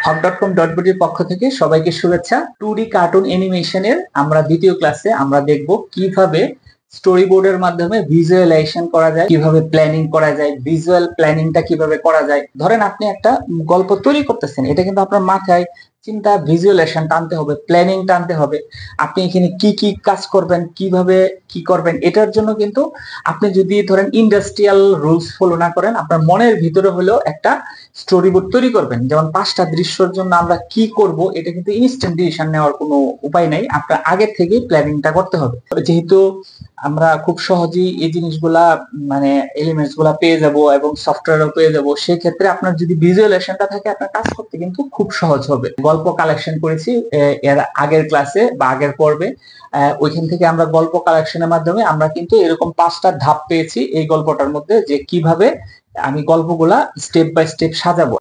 hub.com.bd পক্ষ থেকে সবাইকে শুভেচ্ছা। 2D কার্টুন অ্যানিমেশনের আমরা দ্বিতীয় ক্লাসে আমরা দেখব কিভাবে স্টোরি বোর্ডের মাধ্যমে ভিজুয়ালাইজেশন করা যায়, কিভাবে প্ল্যানিং করা যায়, ভিজুয়াল প্ল্যানিংটা কিভাবে করা যায়। ধরেন আপনি একটা গল্প তৈরি করতেছেন, এটা কিন্তু আপনার মাথায় চিন্তা ভিজুয়ালাইজেশন টানতে হবে, প্ল্যানিং টানতে হবে। আপনি এখানে কি কি কাজ করবেন, কিভাবে কি করবেন, এটার জন্য কিন্তু আপনি যদি ধরেন ইন্ডাস্ট্রিয়াল রুলস ফলো না করেন, আপনার মনের ভিতরে হলেও একটা স্টোরি বোর্ড তৈরি করবেন। যেমন 5টা দৃশ্যের জন্য আমরা কি করব, এটা কিন্তু ইনস্ট্যান্ট ডিসিশন নেওয়ার কোনো উপায় নাই, আপনার আগে থেকে প্ল্যানিংটা করতে হবে। যেহেতু আমরা খুব সহজেই এই জিনিসগুলা মানে এলিমেন্টস গুলা পেয়ে যাব এবং সফটওয়্যারও পেয়ে যাব, সেই ক্ষেত্রে আপনার যদি ভিজুয়ালাইজেশনটা থাকে আপনার কাজ করতে কিন্তু খুব সহজ হবে। গল্প কালেকশন করেছি এর আগের ক্লাসে বা আগের পর্বে, ওইখান থেকে আমরা গল্প কালেকশনের মাধ্যমে আমরা কিন্তু এরকম 5টা ধাপ পেয়েছি এই গল্পটার মধ্যে, যে কিভাবে আমি গল্পগুলা স্টেপ বাই স্টেপ সাজাবো।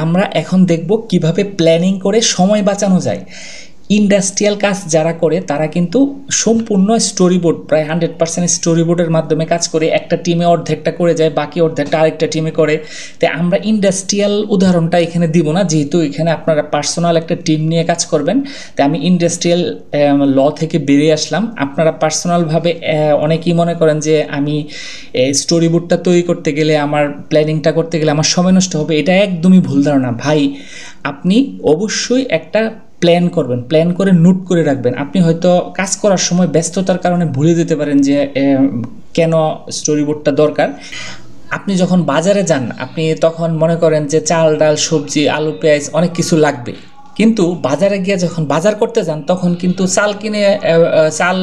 আমরা এখন দেখব কিভাবে প্ল্যানিং করে সময় বাঁচানো যায়। ইন্ডাস্ট্রিয়াল কাজ যারা করে তারা কিন্তু সম্পূর্ণ স্টোরি বোর্ড, প্রায় 100% স্টোরি বোর্ডের মাধ্যমে কাজ করে, একটা টিমে অর্ধেকটা করে যায়, বাকি অর্ধেকটা আরেকটা টিমে করে। তাই আমরা ইন্ডাস্ট্রিয়াল উদাহরণটা এখানে দিব না, যেহেতু এখানে আপনারা পার্সোনাল একটা টিম নিয়ে কাজ করবেন। তাই আমি ইন্ডাস্ট্রিয়াল ল থেকে বেরিয়ে আসলাম। আপনারা পার্সোনালভাবে অনেকেই মনে করেন যে আমি স্টোরি বোর্ডটা তৈরি করতে গেলে, আমার প্ল্যানিংটা করতে গেলে আমার সময় নষ্ট হবে। এটা একদমই ভুল ধারণা ভাই। আপনি অবশ্যই একটা প্ল্যান করবেন, প্ল্যান করে নোট করে রাখবেন। আপনি হয়তো কাজ করার সময় ব্যস্ততার কারণে ভুলে যেতে পারেন যে কেন স্টোরি বোর্ডটা দরকার। আপনি যখন বাজারে যান, আপনি তখন মনে করেন যে চাল ডাল সবজি আলু পেঁয়াজ অনেক কিছু লাগবে, কিন্তু বাজারে গিয়ে যখন বাজার করতে যান তখন কিন্তু চাল কিনে চাল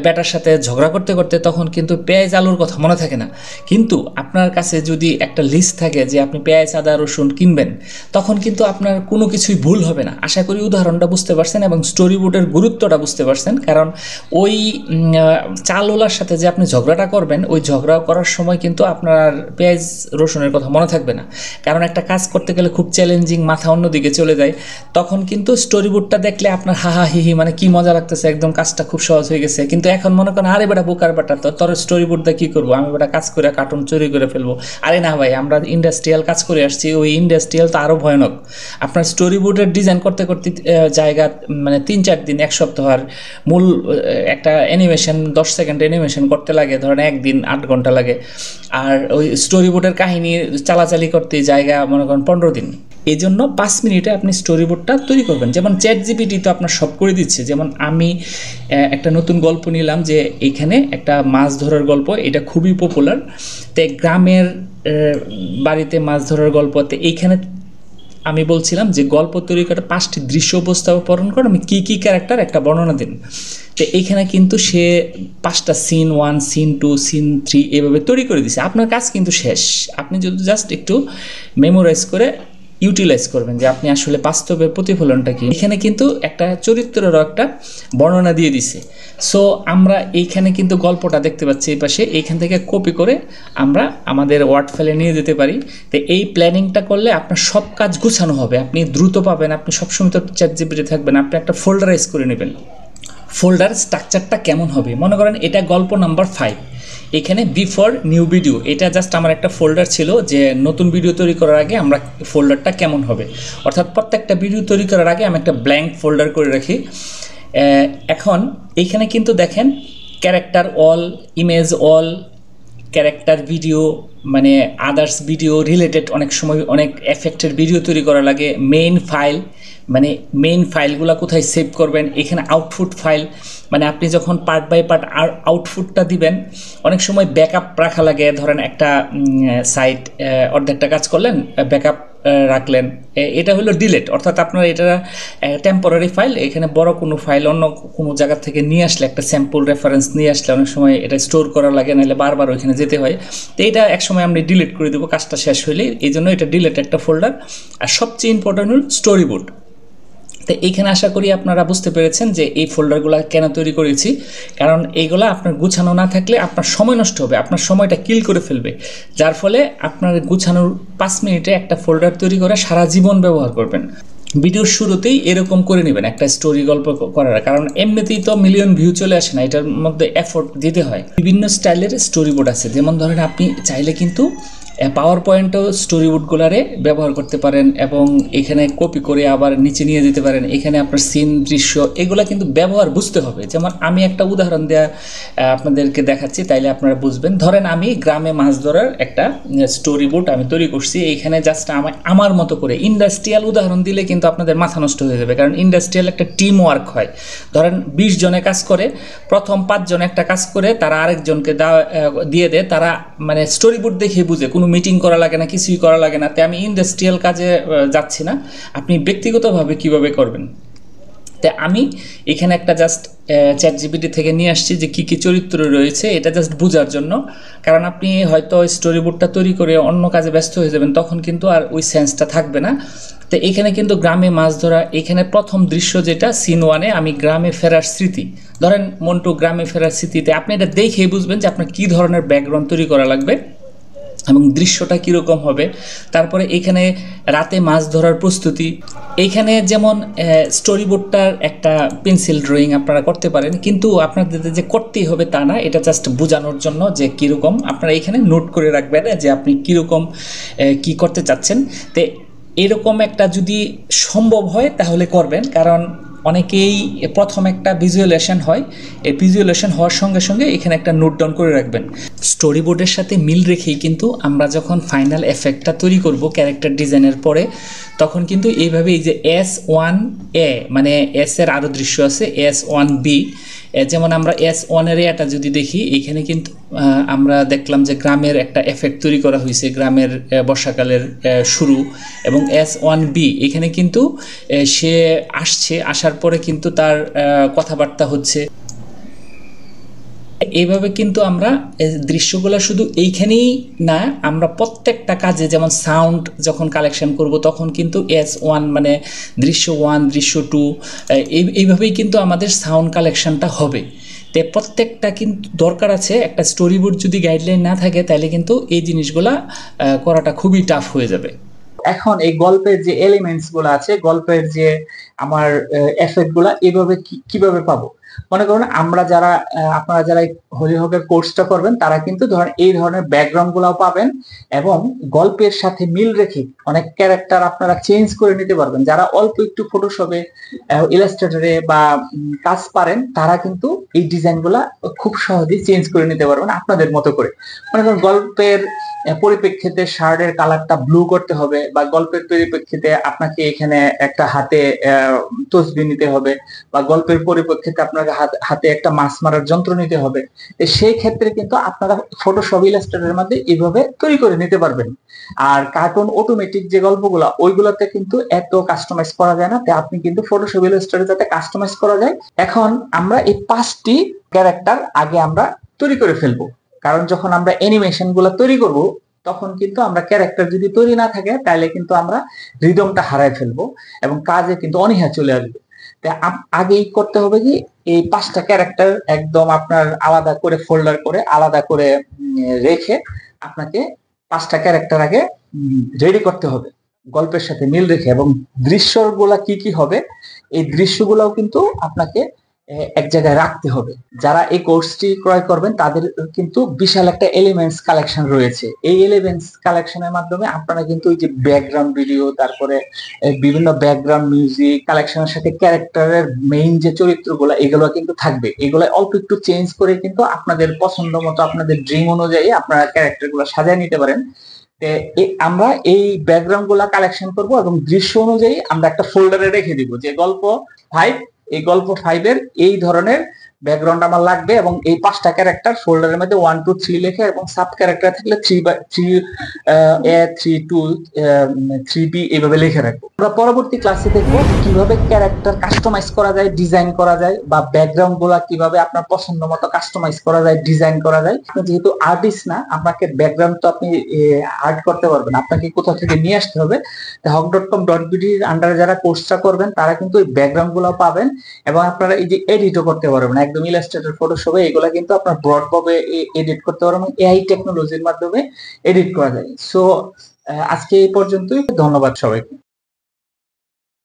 ব্যাটার সাথে ঝগড়া করতে করতে তখন কিন্তু পেঁয়াজ আলুর কথা মনে থাকে না। কিন্তু আপনার কাছে যদি একটা লিস্ট থাকে যে আপনি পেঁয়াজ আদা রসুন কিনবেন, তখন কিন্তু আপনার কোনো কিছুই ভুল হবে না। আশা করি উদাহরণটা বুঝতে পারছেন এবং স্টোরি বোর্ডের গুরুত্বটা বুঝতে পারছেন। কারণ ওই চালওয়ালার সাথে যে আপনি ঝগড়াটা করবেন, ওই ঝগড়া করার সময় কিন্তু আপনার পেঁয়াজ রসুনের কথা মনে থাকবে না। কারণ একটা কাজ করতে গেলে খুব চ্যালেঞ্জিং, মাথা অন্যদিকে চলে যায়। তখন কিন্তু স্টোরি বোর্ডটা দেখলে আপনার হাহা হিহি মানে কি মজা লাগতেছে, একদম কাজটা খুব সহজ হয়ে গেছে। কিন্তু এখন মনে করেন আরে বেটা বোকার বেটা, তোর স্টোরি বোর্ডটা কি করবো, আমি বেটা কাজ করে কার্টুন চুরি করে ফেলবো। আরে না ভাই, আমরা ইন্ডাস্ট্রিয়াল কাজ করে আসছি, ওই ইন্ডাস্ট্রিয়াল তো আরও ভয়ানক। আপনার স্টোরি বোর্ডের ডিজাইন করতে করতে জায়গা মানে 3-4 দিন, 1 সপ্তাহ, আর মূল একটা অ্যানিমেশন 10 সেকেন্ড অ্যানিমেশন করতে লাগে ধরেন 1 দিন 8 ঘন্টা লাগে। আর ওই স্টোরি বোর্ডের কাহিনী চালাচালি করতে জায়গা মনে করেন 15 দিন। এই জন্য 5 মিনিটে আপনি স্টোরি বোর্ডটা তৈরি করবেন। যেমন ChatGPT তো আপনার সব করে দিচ্ছে। যেমন আমি একটা নতুন গল্প নিলাম, যে এখানে একটা মাছ ধরার গল্প, এটা খুবই পপুলার। তো গ্রামের বাড়িতে মাছ ধরার গল্পতে এইখানে আমি বলছিলাম যে গল্প তৈরি করে 5টি দৃশ্য উপস্থাপন করে আমি কী কী ক্যারেক্টার একটা বর্ণনা দিন। তো এইখানে কিন্তু সে 5টা সিন 1, সিন 2, সিন 3 এভাবে তৈরি করে দিছে। আপনার কাজ কিন্তু শেষ। আপনি যদি জাস্ট একটু মেমোরাইজ করে ইউটিলাইজ করবেন যে আপনি আসলে বাস্তবের প্রতিফলনটা কি। এখানে কিন্তু একটা চরিত্রেরও একটা বর্ণনা দিয়ে দিছে। সো আমরা এইখানে কিন্তু গল্পটা দেখতে পাচ্ছি এই পাশে, এইখান থেকে কপি করে আমরা আমাদের ওয়ার্ড ফাইলে নিয়ে যেতে পারি। তো এই প্ল্যানিংটা করলে আপনার সব কাজ গুছানো হবে, আপনি দ্রুত পাবেন। আপনি সবসময় তো ChatGPT থাকবেন, আপনি একটা ফোল্ডারাইজ করে নেবেন। ফোল্ডার স্ট্রাকচারটা কেমন হবে, মনে করেন এটা গল্প নাম্বার 5, এখানে বিফোর নিউ ভিডিও, এটা জাস্ট আমার একটা ফোল্ডার ছিল যে নতুন ভিডিও তৈরি করার আগে আমরা ফোল্ডারটা কেমন হবে। অর্থাৎ প্রত্যেকটা ভিডিও তৈরি করার আগে আমি একটা ব্ল্যাঙ্ক ফোল্ডার করে রাখি। এখন এইখানে কিন্তু দেখেন character all, image all, character video মানে আদার্স ভিডিও রিলেটেড, অনেক সময় অনেক এফেক্টের ভিডিও তৈরি করা লাগে। মেইন ফাইল মানে মেইন ফাইলগুলো কোথায় সেভ করবেন। এখানে আউটপুট ফাইল মানে আপনি যখন পার্ট বাই পার্ট আউটপুটটা দিবেন, অনেক সময় ব্যাকআপ রাখা লাগে। ধরেন একটা সাইট অর্ধেকটা কাজ করলেন, ব্যাকআপ রাখলেন, এটা হলো ডিলেট। অর্থাৎ আপনার এটা টেম্পোরারি ফাইল, এখানে বড় কোনো ফাইল অন্য কোনো জায়গা থেকে নিয়ে আসলে, একটা স্যাম্পল রেফারেন্স নিয়ে আসলে অনেক সময় এটা স্টোর করা লাগে, নাহলে বারবার ওইখানে যেতে হয়। তো এটা একসময় আমরা ডিলিট করে দেবো কাজটা শেষ হইলেই, এই জন্য এটা ডিলেট একটা ফোল্ডার। আর সবচেয়ে ইম্পর্টেন্ট হল স্টোরি বোর্ড। তো এইখানে আশা করি আপনারা বুঝতে পেরেছেন যে এই ফোল্ডারগুলো কেন তৈরি করেছি। কারণ এইগুলো আপনার গুছানো না থাকলে আপনার সময় নষ্ট হবে, আপনার সময়টা কিল করে ফেলবে। যার ফলে আপনার গুছানোর 5 মিনিটে একটা ফোল্ডার তৈরি করে সারা জীবন ব্যবহার করবেন। ভিডিওর শুরুতেই এরকম করে নেবেন একটা স্টোরি গল্প করার, কারণ এমনিতেই তো মিলিয়ন ভিউ চলে আসে না, এটার মধ্যে এফোর্ট দিতে হয়। বিভিন্ন স্টাইলের স্টোরি বোর্ড আছে। যেমন ধরেন আপনি চাইলে কিন্তু পাওয়ার পয়েন্টও স্টোরি বোর্ডগুলারে ব্যবহার করতে পারেন এবং এখানে কপি করে আবার নিচে নিয়ে যেতে পারেন। এখানে আপনার সিন, দৃশ্য এগুলা কিন্তু ব্যবহার বুঝতে হবে। যেমন আমি একটা উদাহরণ দেওয়া আপনাদেরকে দেখাচ্ছি, তাইলে আপনারা বুঝবেন। ধরেন আমি গ্রামে মাছ ধরার একটা স্টোরি বোর্ড আমি তৈরি করছি। এইখানে জাস্ট আমার মতো করে ইন্ডাস্ট্রিয়াল উদাহরণ দিলে কিন্তু আপনাদের মাথা নষ্ট হয়ে যাবে, কারণ ইন্ডাস্ট্রিয়াল একটা টিম ওয়ার্ক হয়। ধরেন 20 জনে কাজ করে, প্রথম 5 জন একটা কাজ করে, তারা আরেকজনকে দিয়ে দেয়, তারা মানে স্টোরি বোর্ড দেখে বুঝে, কোনো মিটিং করা লাগে না, কিছুই করা লাগে না। তাই আমি ইন্ডাস্ট্রিয়াল কাজে যাচ্ছি না, আপনি ব্যক্তিগতভাবে কিভাবে করবেন। তাই আমি এখানে একটা জাস্ট চ্যাটজিপিটি থেকে নিয়ে আসছি যে কী কী চরিত্র রয়েছে, এটা জাস্ট বোঝার জন্য। কারণ আপনি হয়তো স্টোরি বোর্ডটা তৈরি করে অন্য কাজে ব্যস্ত হয়ে যাবেন, তখন কিন্তু আর ওই সেন্সটা থাকবে না। তো এখানে কিন্তু গ্রামে মাছ ধরা, এখানে প্রথম দৃশ্য যেটা সিন 1-এ আমি গ্রামে ফেরার স্মৃতি, ধরেন মন্টু গ্রামে ফেরার স্মৃতিতে আপনি এটা দেখেই বুঝবেন যে আপনার কী ধরনের ব্যাকগ্রাউন্ড তৈরি করা লাগবে এবং দৃশ্যটা কীরকম হবে। তারপরে এখানে রাতে মাছ ধরার প্রস্তুতি, এইখানে যেমন স্টোরি বোর্ডটার একটা পেন্সিল ড্রয়িং আপনারা করতে পারেন, কিন্তু আপনাদের যে করতেই হবে তা না, এটা জাস্ট বোঝানোর জন্য যে কীরকম আপনারা এখানে নোট করে রাখবেন যে আপনি কীরকম কী করতে চাচ্ছেন। তো এরকম একটা যদি সম্ভব হয় তাহলে করবেন, কারণ অনেকেই প্রথম একটা ভিজুয়ালেশন হয়, এই ভিজুয়ালেশন হওয়ার সঙ্গে সঙ্গে এখানে একটা নোট ডাউন করে রাখবেন। স্টোরি বোর্ডের সাথে মিল রেখেই কিন্তু আমরা যখন ফাইনাল এফেক্টটা তৈরি করব ক্যারেক্টার ডিজাইনের পরে, তখন কিন্তু এইভাবে এই যে S1A মানে এস এর আরও দৃশ্য আছে, S1B, যেমন আমরা S1-এর এটা যদি দেখি, এখানে কিন্তু আমরা দেখলাম যে গ্রামের একটা এফেক্ট তৈরি করা হয়েছে, গ্রামের বর্ষাকালের শুরু। এবং S1B এখানে কিন্তু সে আসছে, আসার পরে কিন্তু তার কথাবার্তা হচ্ছে। এইভাবে কিন্তু আমরা দৃশ্যগুলো শুধু এইখানেই না, আমরা প্রত্যেকটা কাজে যেমন সাউন্ড যখন কালেকশন করব তখন কিন্তু S1 মানে দৃশ্য 1, দৃশ্য 2 এইভাবেই কিন্তু আমাদের সাউন্ড কালেকশনটা হবে। তো প্রত্যেকটা কিন্তু দরকার আছে। একটা স্টোরি বোর্ড যদি গাইডলাইন না থাকে তাহলে কিন্তু এই জিনিসগুলা করাটা খুবই টাফ হয়ে যাবে। এখন এই গল্পের যে এলিমেন্টস গুলো আছে, গল্পের যে আমার এফেক্ট গুলা এভাবে কিভাবে পাবো? মনে করুন আপনারা যারা হলিহকের কোর্সটা করবেন তারা কিন্তু ধরেন এই ধরনের ব্যাকগ্রাউন্ড গুলাও পাবেন, এবং গল্পের সাথে মিল রেখে অনেক ক্যারেক্টার আপনারা চেঞ্জ করে নিতে পারবেন। যারা অল্প একটু ফটোশপে, ইলাস্ট্রেটরে বা কাজ পারেন, তারা কিন্তু এই ডিজাইন গুলা খুব সহজেই চেঞ্জ করে নিতে পারবেন আপনাদের মতো করে। মনে করুন গল্পের পরিপ্রেক্ষিতে শার্টের কালারটা ব্লু করতে হবে, বা গল্পের পরিপ্রেক্ষিতে আপনাকে এখানে একটা হাতে তসবিহ নিতে হবে, বা গল্পের পরিপ্রেক্ষিতে আপনাকে হাতে একটা মাছ মারার যন্ত্র নিতে হবে। সেই ক্ষেত্রে কিন্তু আপনারা ফটোশপ, ইলাস্ট্রেটরের মধ্যে এইভাবে তৈরি করে নিতে পারবেন। আর কার্টুন অটোমেটিক যে গল্পগুলো, ওইগুলোতে কিন্তু এত কাস্টমাইজ করা যায় না। তাই আপনি কিন্তু ফটোশপ, ইলাস্ট্রেটরে যাতে কাস্টমাইজ করা যায়। এখন আমরা এই 5টি ক্যারেক্টার আগে আমরা তৈরি করে ফেলবো, কারণ যখন আমরা অ্যানিমেশন গুলো তৈরি করব তখন কিন্তু আমরা ক্যারেক্টার যদি তৈরি না থাকে তাহলে কিন্তু আমরা রিদমটা হারায় ফেলবো এবং কাজে কিন্তু অনীহা চলে আসবে। তাই আগেই করতে হবে কি, এই 5টা ক্যারেক্টার একদম আপনার আলাদা করে ফোল্ডার করে আলাদা করে রেখে আপনাকে 5টা ক্যারেক্টার আগে রেডি করতে হবে গল্পের সাথে মিল রেখে। এবং দৃশ্যগুলা কি কি হবে, এই দৃশ্যগুলাও কিন্তু আপনাকে এক জায়গায় রাখতে হবে। যারা এই কোর্সটি ক্রয় করবেন তাদের কিন্তু বিশাল একটা এলিমেন্টস কালেকশন রয়েছে। এই এলিমেন্টস কালেকশনের মাধ্যমে আপনারা কিন্তু ওই যে ব্যাকগ্রাউন্ড ভিডিও, তারপরে বিভিন্ন ব্যাকগ্রাউন্ড মিউজিক কালেকশনের সাথে ক্যারেক্টারের মেইন যে চরিত্রগুলো, এগুলো কিন্তু থাকবে। এগুলো অল্প একটু চেঞ্জ করে কিন্তু আপনাদের পছন্দ মতো, আপনাদের ড্রিম অনুযায়ী আপনারা ক্যারেক্টারগুলো সাজিয়ে নিতে পারেন। আমরা এই ব্যাকগ্রাউন্ড গুলা কালেকশন করব এবং দৃশ্য অনুযায়ী আমরা একটা ফোল্ডারে রেখে দিব যে গল্প 5, এই গল্প 5 এর এই ধরনের ব্যাকগ্রাউন্ড আমার লাগবে, এবং এই 5টা ক্যারেক্টার ফোল্ডারের মধ্যে 1 2 3 লিখে, এবং সাব ক্যারেক্টার থাকলে 3A 3 2 3B এইভাবে লিখে রাখবো। আমরা পরবর্তী ক্লাসে দেখবো কিভাবে ক্যারেক্টার কাস্টমাইজ করা যায়, ডিজাইন করা যায়, বা ব্যাকগ্রাউন্ড গুলা কিভাবে আপনার পছন্দ মতো কাস্টমাইজ করা যায়, ডিজাইন করা যায়। আপনি যেহেতু আর্টিস্ট না, আপনাকে ব্যাকগ্রাউন্ড তো আপনি আর্ট করতে পারবেন, আপনাকে কোথা থেকে নিয়ে আসতে হবে। hawk.com.bd এর আন্ডারে যারা কোর্সটা করবেন তারা কিন্তু এই ব্যাকগ্রাউন্ড গুলো পাবেন, এবং আপনারা এই যে এডিটও করতে পারবেন একদম ইলাস্ট্রেটর, ফটোশপে। এগুলা কিন্তু আপনার ব্রডভাবে এডিট করতে পারবেন, এআই টেকনোলজির মাধ্যমে এডিট করা যায়। সো আজকে এই পর্যন্তই, ধন্যবাদ সবাইকে।